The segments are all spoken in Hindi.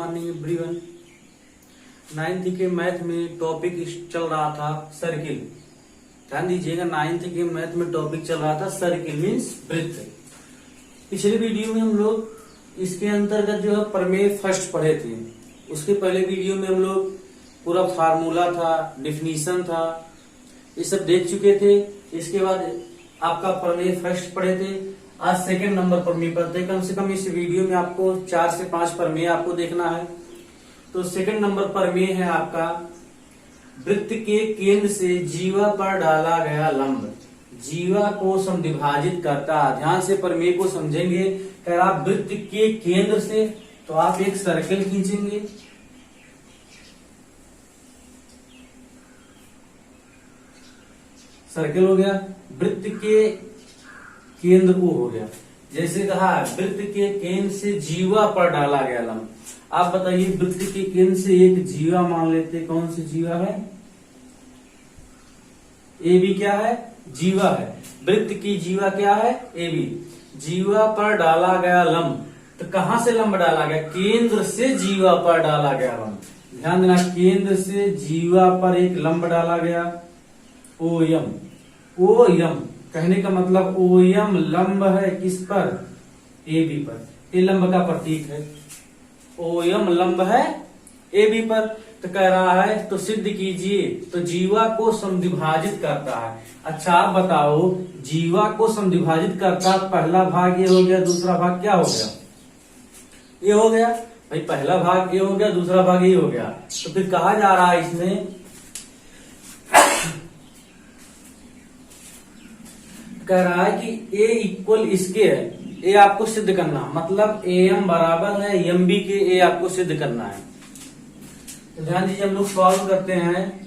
Morning everyone. नाइन्थ के मैथ में टॉपिक चल रहा था सर्किल। ध्यान दीजिएगा, नाइन्थ के मैथ में टॉपिक चल रहा था सर्किल मीन्स वृत्त। पिछले वीडियो में हम लोग इसके अंतर्गत जो है प्रमेय फर्स्ट पढ़े थे। उसके पहले वीडियो में हम लोग पूरा फार्मूला था, डिफिनीशन था, ये सब देख चुके थे। इसके बाद आपका प्रमेय फर्स्ट पढ़े थे। आज सेकंड नंबर प्रमेय पढ़ते हैं। कम से कम इस वीडियो में आपको 4 से 5 प्रमेय आपको देखना है। तो सेकंड नंबर प्रमेय है आपका, वृत्त के केंद्र से जीवा पर डाला गया लंब जीवा को समद्विभाजित करता। ध्यान से प्रमेय को समझेंगे। अगर आप वृत्त के केंद्र से तो आप एक सर्कल खींचेंगे, सर्कल हो गया। वृत्त के केंद्र को हो गया, जैसे कहा वृत्त के केंद्र से जीवा पर डाला गया लंब। आप बताइए, वृत्त के केंद्र से एक जीवा मान लेते, कौन सी जीवा है? ए बी क्या है? जीवा है। वृत्त की जीवा क्या है? A B. जीवा पर डाला गया लंब, तो कहां से लंब डाला गया? केंद्र से जीवा पर डाला गया लंब। ध्यान देना, केंद्र से जीवा पर एक लंब डाला गया ओ एम। ओ एम कहने का मतलब ओ एम लंब है किस पर? ए बी पर। ये लंब का प्रतीक है। ओ एम लंब है ए बी पर। तो कह रहा है तो सिद्ध कीजिए। तो जीवा को समद्विभाजित करता है। अच्छा आप बताओ, जीवा को समद्विभाजित करता, पहला भाग ये हो गया, दूसरा भाग क्या हो गया? ये हो गया भाई। पहला भाग ये हो गया, दूसरा भाग ये हो गया। तो फिर कहा जा रहा है इसमें, कह रहा है कि ए इक्वल इसके है। ए आपको सिद्ध करना, मतलब ए एम बराबर है एम बी के। ए आपको सिद्ध करना है। तो ध्यान दीजिए, हम लोग सॉल्व करते हैं।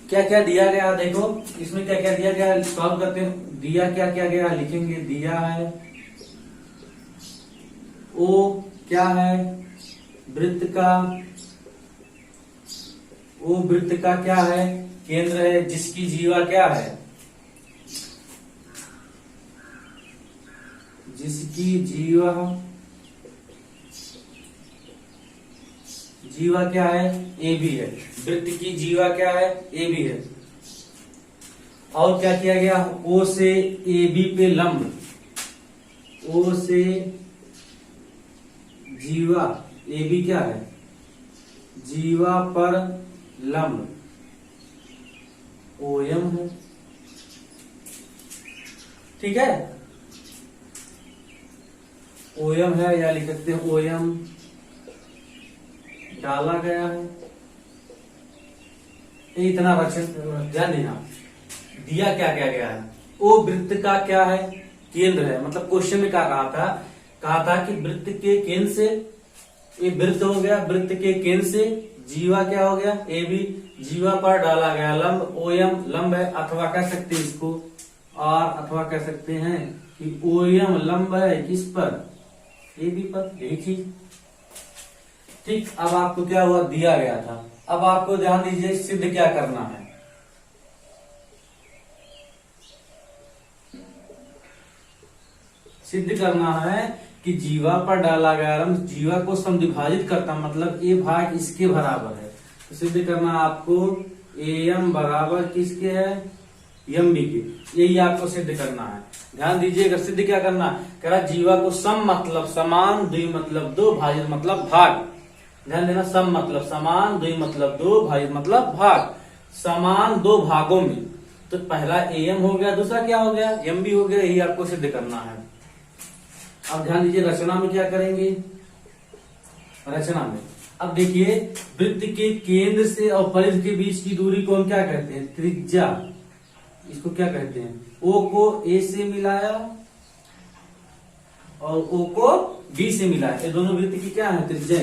क्या क्या दिया गया देखो, इसमें क्या क्या दिया गया, सॉल्व करते हैं। दिया क्या क्या गया लिखेंगे। दिया है ओ क्या है? वृत्त का। वो वृत्त का क्या है? केंद्र है, जिसकी जीवा क्या है? जिसकी जीवा जीवा क्या है? ए बी है। वृत्त की जीवा क्या है? ए बी है। और क्या किया गया? ओ से ए बी पे लंब। ओ से जीवा ए बी क्या है? जीवा पर लंब ओ एम है। ठीक है, ओ एम है, या लिख सकते हैं ओ एम डाला गया है। इतना ध्यान देना। दिया क्या क्या गया है? ओ वृत्त का क्या है? केंद्र है। मतलब क्वेश्चन में क्या कहा था कि वृत्त के केंद्र से, ये वृत्त हो गया, वृत्त के केंद्र से जीवा क्या हो गया? A B. जीवा पर डाला गया लंब ओ एम लंब है। अथवा कह सकते हैं इसको, और अथवा कह सकते हैं कि ओ एम लंब है किस पर? ए बी पर। यही चीज ठीक। अब आपको क्या हुआ? दिया गया था। अब आपको ध्यान दीजिए, सिद्ध क्या करना है। सिद्ध करना है कि जीवा पर डाला गया लंब जीवा को समद्विभाजित करता, मतलब ए भाग इसके बराबर है। तो सिद्ध करना आपको ए एम बराबर किसके है? एम बी के। यही आपको सिद्ध करना है। ध्यान दीजिएगा, सिद्ध क्या करना? कह रहा जीवा को सम मतलब समान, द्वि मतलब दो, भाजित मतलब भाग। ध्यान देना, सम मतलब समान, द्वि मतलब दो, भाजित मतलब भाग। समान दो भागों में, तो पहला ए एम हो गया, दूसरा क्या हो गया? एम बी हो गया। यही आपको सिद्ध करना है। अब ध्यान दीजिए, रचना में क्या करेंगे? रचना में अब देखिए, वृत्त के केंद्र से और परिधि के बीच की दूरी को हम क्या कहते हैं? त्रिज्या। इसको क्या कहते हैं? ओ को ए से मिलाया और ओ को बी से मिलाया। ये दोनों वृत्त की क्या है? त्रिज्या।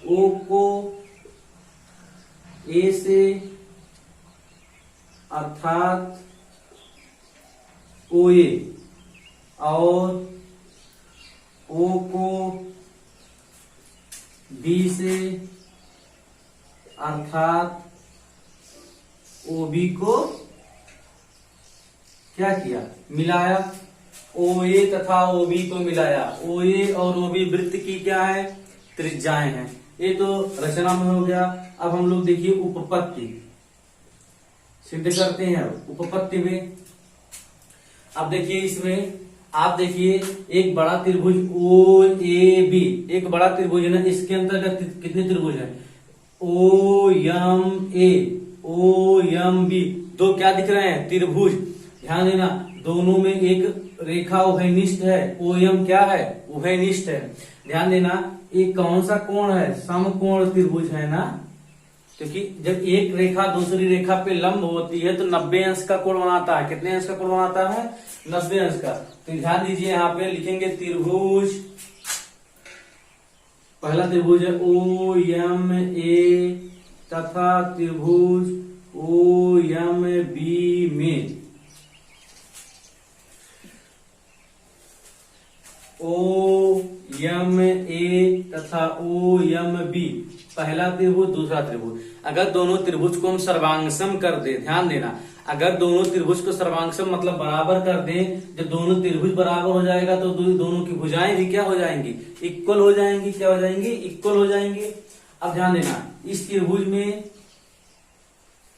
ओ को ए से अर्थात ओ ए, और ओ को बी से अर्थात OB को क्या किया, मिलाया, OA तथा OB को मिलाया। OA और OB वृत्त की क्या है, त्रिज्याएं हैं। ये तो रचना में हो गया। अब हम लोग देखिए उपपत्ति सिद्ध करते हैं। उपपत्ति में अब देखिए, इसमें आप देखिए एक बड़ा त्रिभुज OAB, एक बड़ा त्रिभुज है ना, इसके अंतर्गत कितने त्रिभुज हैं, OMA OMB, दो क्या दिख रहे हैं, त्रिभुज। ध्यान देना, दोनों में एक रेखा उभयनिष्ठ है। OM क्या है, उभयनिष्ठ है। ध्यान देना, ये कौन सा कोण है, समकोण त्रिभुज है ना, क्योंकि जब एक रेखा दूसरी रेखा पे लंब होती है तो 90 अंश का कोण बनाता है। कितने अंश का कोण बनाता है, 90 अंश का। तो ध्यान दीजिए, यहाँ पे लिखेंगे त्रिभुज, पहला त्रिभुज है OMA तथा त्रिभुज OMB में OMA तथा OMB, पहला त्रिभुज दूसरा त्रिभुज। अगर दोनों त्रिभुज को हम सर्वांगसम कर दें, ध्यान देना, अगर दोनों त्रिभुज को सर्वांगसम मतलब बराबर कर दें, जब दोनों त्रिभुज बराबर हो जाएगा तो दोनों की भुजाएं भी क्या हो जाएंगी, इक्वल हो जाएंगी। क्या हो जाएंगी, इक्वल हो जाएंगी। अब ध्यान देना, इस त्रिभुज में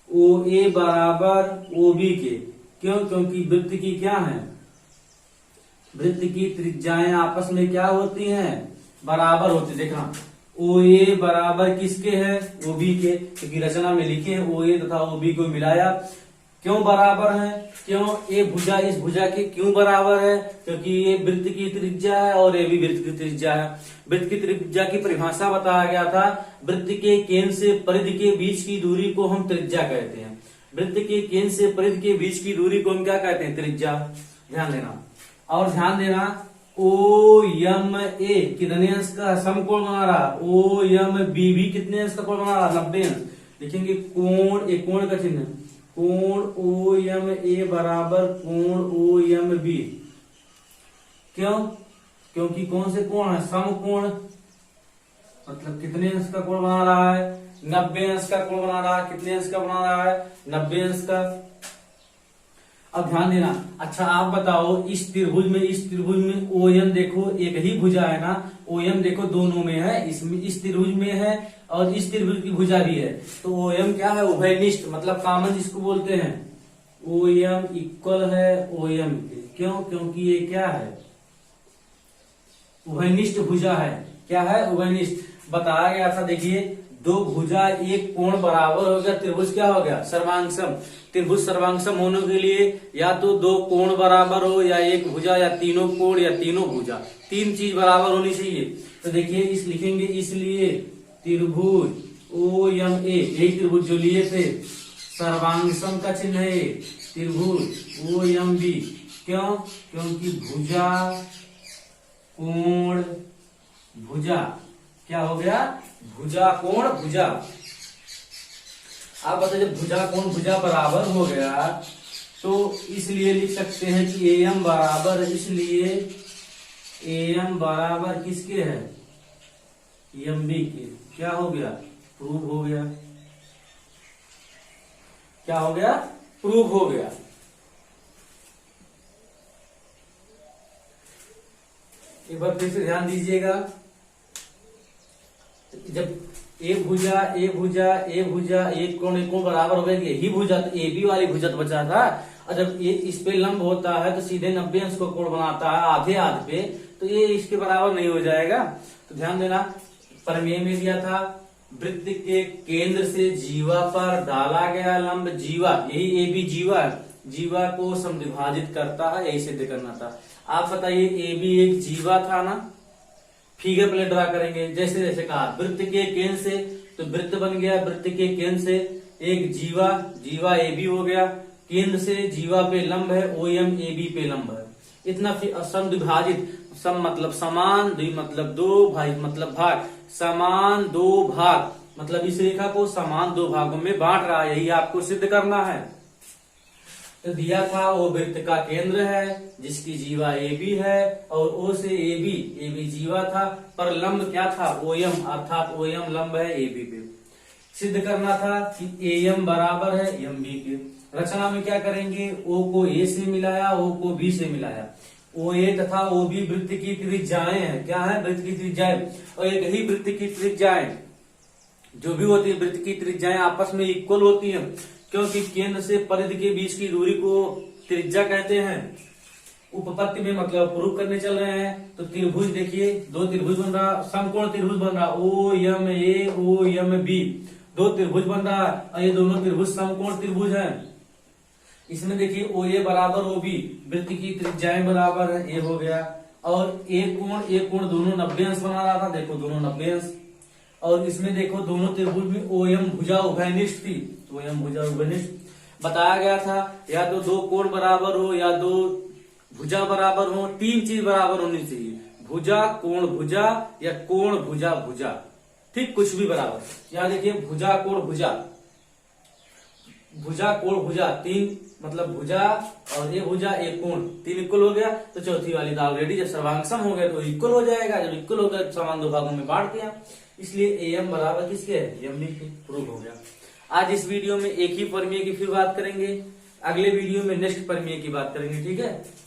OA बराबर OB के, क्यों, क्योंकि वृत्त की क्या है, वृत्त की त्रिज्याएं आपस में क्या होती हैं, बराबर होती। देखना, OA बराबर किसके है, OB के, क्योंकि रचना में लिखे हैं OA तथा OB को मिलाया। क्यों बराबर है, क्यों, ये भुजा इस भुजा के क्यों बराबर है, क्योंकि ये वृत्त की त्रिज्या है और ये भी वृत्त की त्रिज्या है। वृत्त की त्रिज्या की परिभाषा बताया गया था, वृत्त के केंद्र से परिधि के बीच की दूरी को हम त्रिज्या कहते हैं। वृत्त के केंद्र से परिधि के बीच की दूरी को हम क्या कहते हैं, त्रिज्या। ध्यान देना, और ध्यान देना, OMA कितने अंश का समकोण बना रहा, OMB भी कितने अंश का कोण बना रहा, 90 अंश। लिखेंगे कोण, एक कोण का चिन्ह, कोण OMA बराबर कोण OMB। क्यों, क्योंकि कौन से कोण है, समकोण, मतलब कितने अंश का कोण बना रहा है, 90 अंश का कोण बना रहा है। कितने अंश का बना रहा है, 90 अंश का। अब ध्यान देना, अच्छा आप बताओ, इस त्रिभुज में OM देखो, एक ही भुजा है ना, OM देखो दोनों में है, इसमें इस त्रिभुज में है और इस त्रिभुज की भुजा भी है। तो OM क्या है, उभयनिष्ठ, मतलब कामन जिसको बोलते हैं, OM इक्वल है OM के। क्यों, क्योंकि ये क्या है, उभयनिष्ठ भुजा है। क्या है, उभयनिष्ठ। बताया गया था, देखिए, दो भुजा एक कोण बराबर हो गया, त्रिभुज क्या हो गया, सर्वांगसम। त्रिभुज सर्वांगसम होने के लिए या तो दो कोण बराबर हो, या एक भुजा, या तीनों कोण, या तीनों भुजा, तीन चीज बराबर होनी चाहिए। तो देखिए, इस लिखेंगे, इसलिए त्रिभुज OMA, यही त्रिभुज जो लिए थे, सर्वांगसम का चिन्ह है त्रिभुज OMB। क्यों, क्योंकि भुजा कोण भुजा क्या हो गया, भुजा कोण भुजा। आप बताइए, जब भुजा कोण भुजा बराबर हो गया तो इसलिए लिख सकते हैं कि AM बराबर, इसलिए AM बराबर किसके है, MB के। क्या हो गया, प्रूव हो गया। क्या हो गया, प्रूव हो गया। एक बार फिर से ध्यान दीजिएगा, जब एक भुजा एक कोण बराबर हो गया, यही भुजा, तो AB वाली भुजा तो बचा था। और जब ये इस पे लंब होता है तो सीधे 90 अंश को कोण बनाता है, आधे आधे पे, तो ये इसके बराबर नहीं हो जाएगा। तो ध्यान देना, प्रमेय में दिया था, वृत्त के केंद्र से जीवा पर डाला गया लंब, जीवा, यही AB जीवा है, जीवा को समद्विभाजित करता है, यही सिद्ध करना था। आप बताइए, AB एक जीवा था ना, फिगर प्लेट ड्रा करेंगे, जैसे जैसे कहा, वृत्त के केंद्र से, तो वृत्त बन गया, वृत्त के केंद्र से एक जीवा, जीवा AB हो गया, केंद्र से जीवा पे लंब है, OM AB पे लंब है। इतना समद्विभाजित, सम मतलब समान, द्वि मतलब दो, भाई मतलब भाग, समान दो भाग, मतलब इस रेखा को समान दो भागों में बांट रहा है, यही आपको सिद्ध करना है। तो दिया था, वो वृत्त का केंद्र है जिसकी जीवा AB है, और O से AB जीवा था, पर लंब क्या था, OM, अर्थात OM लंब है AB पे। सिद्ध करना था कि AM बराबर है MB के। रचना में क्या करेंगे, O को A से मिलाया, O को B से मिलाया। OA तथा OB वृत्त की त्रिज्याएं हैं। क्या है, वृत्त की त्रिज्याएं। और एक ही वृत्त की त्रिज्याएं जो भी होती है, वृत्त की त्रिज्याएं आपस में इक्वल होती हैं, क्योंकि केंद्र से परिधि के बीच की दूरी को त्रिज्या कहते हैं। उपपत्ति में मतलब प्रूफ करने चल रहे हैं। तो त्रिभुज देखिए, दो त्रिभुज बन रहा, समकोण त्रिभुज बन रहा, OMA OMB, दो त्रिभुज बन रहा है और ये दोनों त्रिभुज समकोण त्रिभुज हैं। इसमें देखिए OA बराबर OB, वृत्त की त्रिज्याएं बराबर है, ये हो गया। और एक कोण दोनों 90 अंश बना रहा था, देखो दोनों 90 अंश। और इसमें देखो दोनों त्रिभुज में OM भुजा उभयनिष्ठ थी, तो OM भुजा उभयनिष्ठ बताया गया था। या तो दो कोण बराबर हो या दो भुजा बराबर हो, तीन चीज बराबर होनी चाहिए, भुजा कोण भुजा या कोण भुजा भुजा, ठीक, कुछ भी बराबर। यहाँ देखिए भुजा कोण भुजा, भुजा कोण भुजा, तीन मतलब भुजा और ये भुजा एक कोण, तीन इक्वल हो गया। तो चौथी वाली था ऑलरेडी, जब सर्वांग सम हो गया तो इक्वल हो जाएगा, जब इक्वल हो गया समान दो भागों में बांट दिया, इसलिए AM बराबर किसके है, MB के, प्रूव हो गया। आज इस वीडियो में एक ही परिमेय की फिर बात करेंगे, अगले वीडियो में नेक्स्ट परिमेय की बात करेंगे, ठीक है।